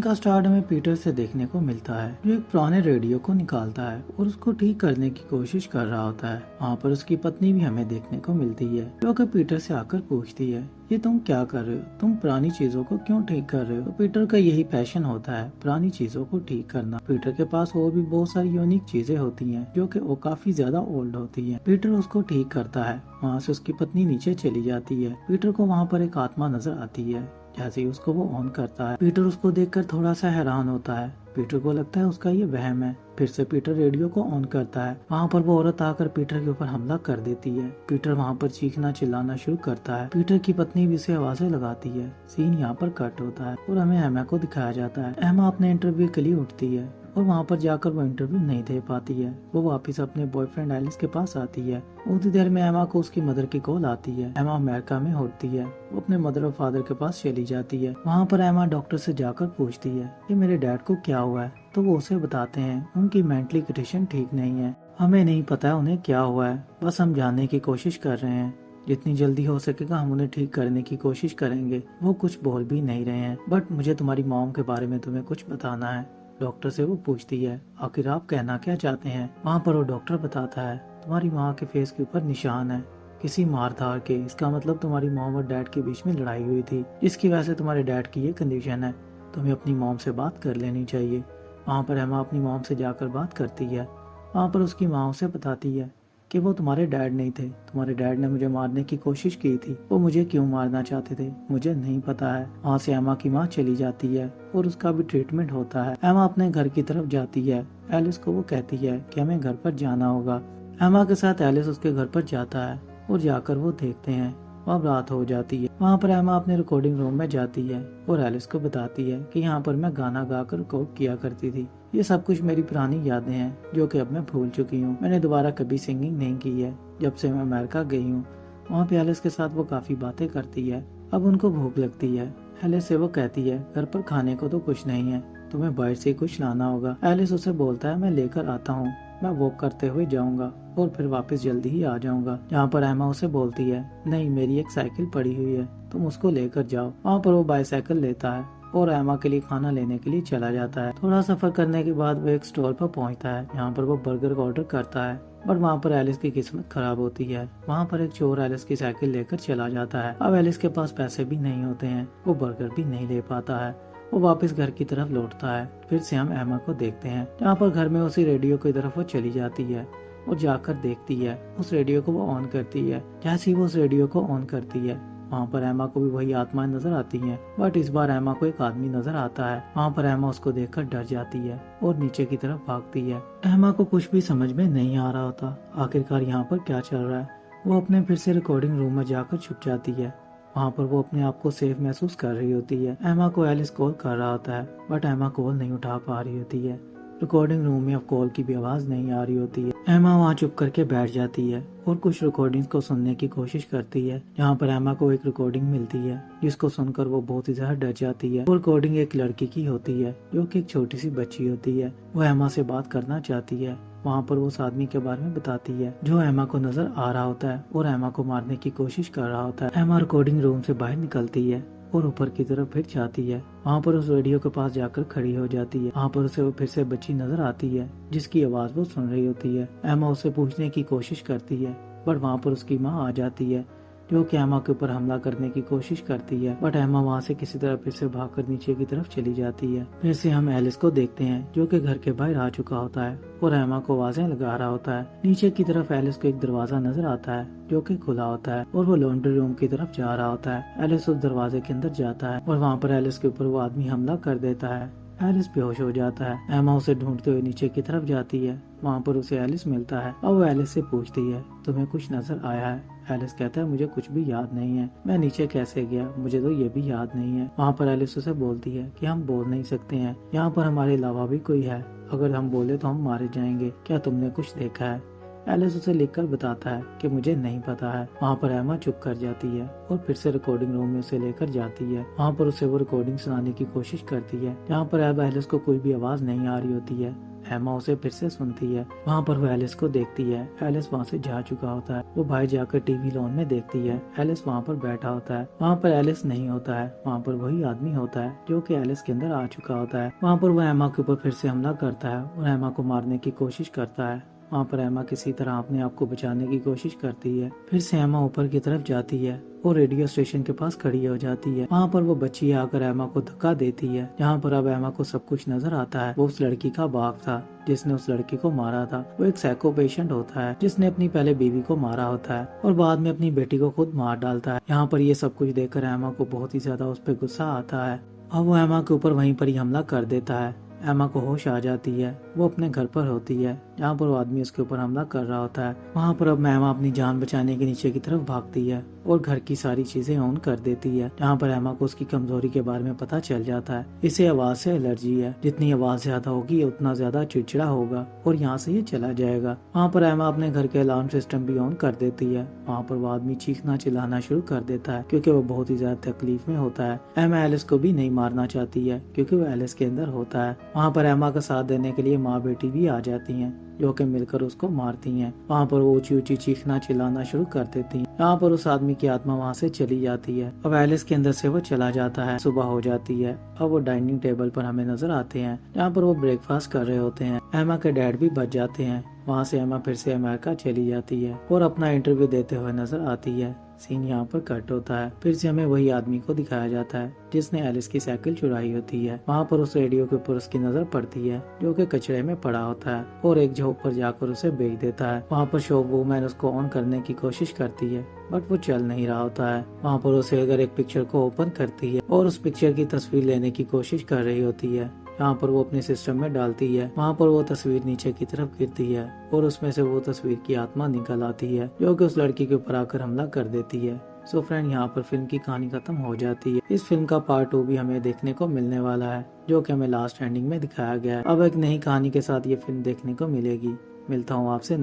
का स्टार्ट हमें पीटर से देखने को मिलता है, जो एक पुराने रेडियो को निकालता है और उसको ठीक करने की कोशिश कर रहा होता है। वहाँ पर उसकी पत्नी भी हमें देखने को मिलती है, जो कि पीटर से आकर पूछती है, ये तुम क्या कर रहे हो? तुम पुरानी चीजों को क्यों ठीक कर रहे हो? तो पीटर का यही पैशन होता है, पुरानी चीजों को ठीक करना। पीटर के पास और भी बहुत सारी यूनिक चीजें होती हैं, जो कि वो काफी ज्यादा ओल्ड होती हैं। पीटर उसको ठीक करता है। वहाँ से उसकी पत्नी नीचे चली जाती है। पीटर को वहाँ पर एक आत्मा नजर आती है। जैसे ही उसको वो ऑन करता है, पीटर उसको देखकर थोड़ा सा हैरान होता है। पीटर को लगता है उसका ये वहम है। फिर से पीटर रेडियो को ऑन करता है। वहाँ पर वो औरत आकर पीटर के ऊपर हमला कर देती है। पीटर वहाँ पर चीखना चिल्लाना शुरू करता है। पीटर की पत्नी भी उसे आवाजें लगाती है। सीन यहाँ पर कट होता है और हमें एमा को दिखाया जाता है। एमा अपने इंटरव्यू के लिए उठती है और वहाँ पर जाकर वो इंटरव्यू नहीं दे पाती है। वो वापस अपने बॉयफ्रेंड एलिस के पास आती है। उतनी देर में एमा को उसकी मदर की कॉल आती है। एमा अमेरिका में होती है। वो अपने मदर और फादर के पास चली जाती है। वहाँ पर एमा डॉक्टर से जाकर पूछती है कि मेरे डैड को क्या हुआ है। तो वो उसे बताते हैं उनकी मेंटली कंडीशन ठीक नहीं है। हमें नहीं पता है उन्हें क्या हुआ है, बस हम जानने की कोशिश कर रहे हैं। जितनी जल्दी हो सकेगा हम उन्हें ठीक करने की कोशिश करेंगे। वो कुछ बोल भी नहीं रहे हैं, बट मुझे तुम्हारी मॉम के बारे में तुम्हें कुछ बताना है। डॉक्टर से वो पूछती है, आखिर आप कहना क्या चाहते हैं? वहाँ पर वो डॉक्टर बताता है, तुम्हारी माँ के फेस के ऊपर निशान है किसी मारधार के। इसका मतलब तुम्हारी मॉम और डैड के बीच में लड़ाई हुई थी, जिसकी वजह से तुम्हारे डैड की ये कंडीशन है। तुम्हें अपनी मॉम से बात कर लेनी चाहिए। वहाँ पर एमा अपनी मॉम से जाकर बात करती है। वहाँ पर उसकी माँ उसे बताती है कि वो तुम्हारे डैड नहीं थे। तुम्हारे डैड ने मुझे मारने की कोशिश की थी। वो मुझे क्यों मारना चाहते थे मुझे नहीं पता है। वहाँ से एमा की माँ चली जाती है और उसका भी ट्रीटमेंट होता है। एमा अपने घर की तरफ जाती है। एलिस को वो कहती है कि हमें घर पर जाना होगा। एमा के साथ एलिस उसके घर पर जाता है और जाकर वो देखते हैं अब रात हो जाती है। वहाँ पर एमा अपने रिकॉर्डिंग रूम में जाती है और एलिस को बताती है कि यहाँ पर मैं गाना गाकर रिकॉर्ड किया करती थी। ये सब कुछ मेरी पुरानी यादें हैं जो कि अब मैं भूल चुकी हूँ। मैंने दोबारा कभी सिंगिंग नहीं की है जब से मैं अमेरिका गई हूँ। वहाँ पे एलिस के साथ वो काफी बातें करती है। अब उनको भूख लगती है। एलिस से वो कहती है घर पर खाने को तो कुछ नहीं है, तुम्हें बाहर से कुछ लाना होगा। एलिस उसे बोलता है मैं लेकर आता हूँ, मैं वॉक करते हुए जाऊंगा और फिर वापस जल्दी ही आ जाऊंगा। जहाँ पर एमा उसे बोलती है नहीं मेरी एक साइकिल पड़ी हुई है, तुम उसको लेकर जाओ। वहाँ पर वो बाईसाइकिल लेता है और एमा के लिए खाना लेने के लिए चला जाता है। थोड़ा सफर करने के बाद वो एक स्टॉल पर पहुँचता है जहाँ पर वो बर्गर का ऑर्डर करता है, बट वहाँ पर एलिस की किस्मत खराब होती है। वहाँ पर एक चोर एलिस की साइकिल लेकर चला जाता है। अब एलिस के पास पैसे भी नहीं होते हैं, वो बर्गर भी नहीं ले पाता है। वो वापस घर की तरफ लौटता है। फिर से हम एमा को देखते हैं जहाँ पर घर में उसी रेडियो की तरफ वो चली जाती है और जाकर देखती है। उस रेडियो को वो ऑन करती है। जैसे ही वो उस रेडियो को ऑन करती है वहाँ पर एमा को भी वही आत्माएं नजर आती हैं, बट इस बार एमा को एक आदमी नजर आता है। वहाँ पर एमा उसको देखकर डर जाती है और नीचे की तरफ भागती है। एमा को कुछ भी समझ में नहीं आ रहा होता आखिरकार यहाँ पर क्या चल रहा है। वो अपने फिर से रिकॉर्डिंग रूम में जाकर छुप जाती है। वहाँ पर वो अपने आप को सेफ महसूस कर रही होती है। एमा को एलिस कॉल कर रहा होता है, बट एमा कॉल नहीं उठा पा रही होती है। रिकॉर्डिंग रूम में अब कॉल की भी आवाज नहीं आ रही होती है। एमा वहाँ चुप करके बैठ जाती है और कुछ रिकॉर्डिंग्स को सुनने की कोशिश करती है। जहाँ पर एमा को एक रिकॉर्डिंग मिलती है जिसको सुनकर वो बहुत ही ज्यादा डर जाती है। वो रिकॉर्डिंग एक लड़की की होती है जो कि एक छोटी सी बच्ची होती है। वो एमा से बात करना चाहती है। वहाँ पर वो उस आदमी के बारे में बताती है जो एमा को नजर आ रहा होता है और एमा को मारने की कोशिश कर रहा होता है। एमा रिकॉर्डिंग रूम से बाहर निकलती है और ऊपर की तरफ फिर जाती है। वहाँ पर उस रेडियो के पास जाकर खड़ी हो जाती है। वहाँ पर उसे वो फिर से बच्ची नजर आती है जिसकी आवाज वो सुन रही होती है। एमा उसे पूछने की कोशिश करती है, बट वहाँ पर उसकी माँ आ जाती है जो कि एमा के ऊपर हमला करने की कोशिश करती है। बट एमा वहाँ से किसी तरह फिर से भागकर नीचे की तरफ चली जाती है। फिर से हम एलिस को देखते हैं जो कि घर के बाहर आ चुका होता है और एमा को आवाजें लगा रहा होता है। नीचे की तरफ एलिस को एक दरवाजा नजर आता है जो कि खुला होता है और वो लॉन्ड्री रूम की तरफ जा रहा होता है। एलिस उस दरवाजे के अंदर जाता है और वहाँ पर एलिस के ऊपर वो आदमी हमला कर देता है। एलिस बेहोश हो जाता है। एमा उसे ढूंढते हुए नीचे की तरफ जाती है। वहाँ पर उसे एलिस मिलता है और वो एलिस से पूछती है तुम्हें कुछ नजर आया है? एलिस कहता है मुझे कुछ भी याद नहीं है, मैं नीचे कैसे गया मुझे तो ये भी याद नहीं है। वहाँ पर एलिस उसे बोलती है कि हम बोल नहीं सकते हैं, यहाँ पर हमारे अलावा भी कोई है, अगर हम बोले तो हम मारे जाएंगे, क्या तुमने कुछ देखा है? एलिस उसे लिखकर बताता है कि मुझे नहीं पता है। वहाँ पर एमा चुप कर जाती है और फिर से रिकॉर्डिंग रूम में उसे लेकर जाती है। वहाँ पर उसे वो रिकॉर्डिंग सुनाने की कोशिश करती है जहाँ पर अब एलिस को कोई भी आवाज नहीं आ रही होती है। एमा उसे फिर से सुनती है। वहाँ पर वो एलिस को देखती है। एलिस वहाँ से जा चुका होता है। वो बाहर जाकर टीवी लॉन में देखती है। एलिस वहाँ पर बैठा होता है। वहाँ पर एलिस नहीं होता है। वहाँ पर वही आदमी होता है जो कि एलिस के अंदर आ चुका होता है। वहाँ पर वो एमा के ऊपर फिर से हमला करता है और एमा को मारने की कोशिश करता है। वहाँ पर एमा किसी तरह अपने आप को बचाने की कोशिश करती है। फिर से एमा ऊपर की तरफ जाती है और रेडियो स्टेशन के पास खड़ी हो जाती है। वहाँ पर वो बच्ची आकर एमा को धक्का देती है। जहाँ पर अब एमा को सब कुछ नजर आता है। वो उस लड़की का बाप था जिसने उस लड़की को मारा था। वो एक साइको पेशेंट होता है जिसने अपनी पहले बीवी को मारा होता है और बाद में अपनी बेटी को खुद मार डालता है। यहाँ पर ये सब कुछ देखकर एमा को बहुत ही ज्यादा उस पर गुस्सा आता है और वो एमा के ऊपर वहीं पर ही हमला कर देता है। एमा को होश आ जाती है। वो अपने घर पर होती है जहाँ पर वो आदमी उसके ऊपर हमला कर रहा होता है। वहाँ पर अब एमा अपनी जान बचाने के नीचे की तरफ भागती है और घर की सारी चीजें ऑन कर देती है। जहाँ पर एमा को उसकी कमजोरी के बारे में पता चल जाता है। इसे आवाज से एलर्जी है। जितनी आवाज ज्यादा होगी उतना ज्यादा चिड़चिड़ा होगा और यहाँ से ये चला जाएगा। वहाँ पर एमा अपने घर के अलार्म सिस्टम भी ऑन कर देती है। वहाँ पर वो आदमी चीखना चिल्लाना शुरू कर देता है क्योंकि वो बहुत ही ज्यादा तकलीफ में होता है। एमा एलिस को भी नहीं मारना चाहती है क्योंकि वो एलिस के अंदर होता है। वहाँ पर एमा का साथ देने के लिए माँ बेटी भी आ जाती हैं जो कि मिलकर उसको मारती हैं। वहाँ पर वो ऊंची ऊंची चीखना चिल्लाना शुरू कर देती हैं। यहाँ पर उस आदमी की आत्मा वहाँ से चली जाती है। अब एलिस के अंदर से वो चला जाता है। सुबह हो जाती है। अब वो डाइनिंग टेबल पर हमें नजर आते हैं जहाँ पर वो ब्रेकफास्ट कर रहे होते हैं। एमा के डैड भी बच जाते हैं। वहाँ से एमा फिर से अमेरिका चली जाती है और अपना इंटरव्यू देते हुए नजर आती है। सीन यहाँ पर कट होता है। फिर से हमें वही आदमी को दिखाया जाता है जिसने एलिस की साइकिल चुराई होती है। वहाँ पर उस रेडियो के ऊपर उसकी नजर पड़ती है जो कि कचरे में पड़ा होता है और एक झोंक पर जाकर उसे बेच देता है। वहाँ पर शॉप वूमैन उसको ऑन करने की कोशिश करती है बट वो चल नहीं रहा होता है। वहाँ पर उसे अगर एक पिक्चर को ओपन करती है और उस पिक्चर की तस्वीर लेने की कोशिश कर रही होती है। यहाँ पर वो अपने सिस्टम में डालती है। वहाँ पर वो तस्वीर नीचे की तरफ गिरती है और उसमें से वो तस्वीर की आत्मा निकल आती है जो कि उस लड़की के ऊपर आकर हमला कर देती है। सो फ्रेंड, यहाँ पर फिल्म की कहानी खत्म हो जाती है। इस फिल्म का पार्ट 2 भी हमें देखने को मिलने वाला है जो कि हमें लास्ट एंडिंग में दिखाया गया है। अब एक नई कहानी के साथ ये फिल्म देखने को मिलेगी। मिलता हूँ आपसे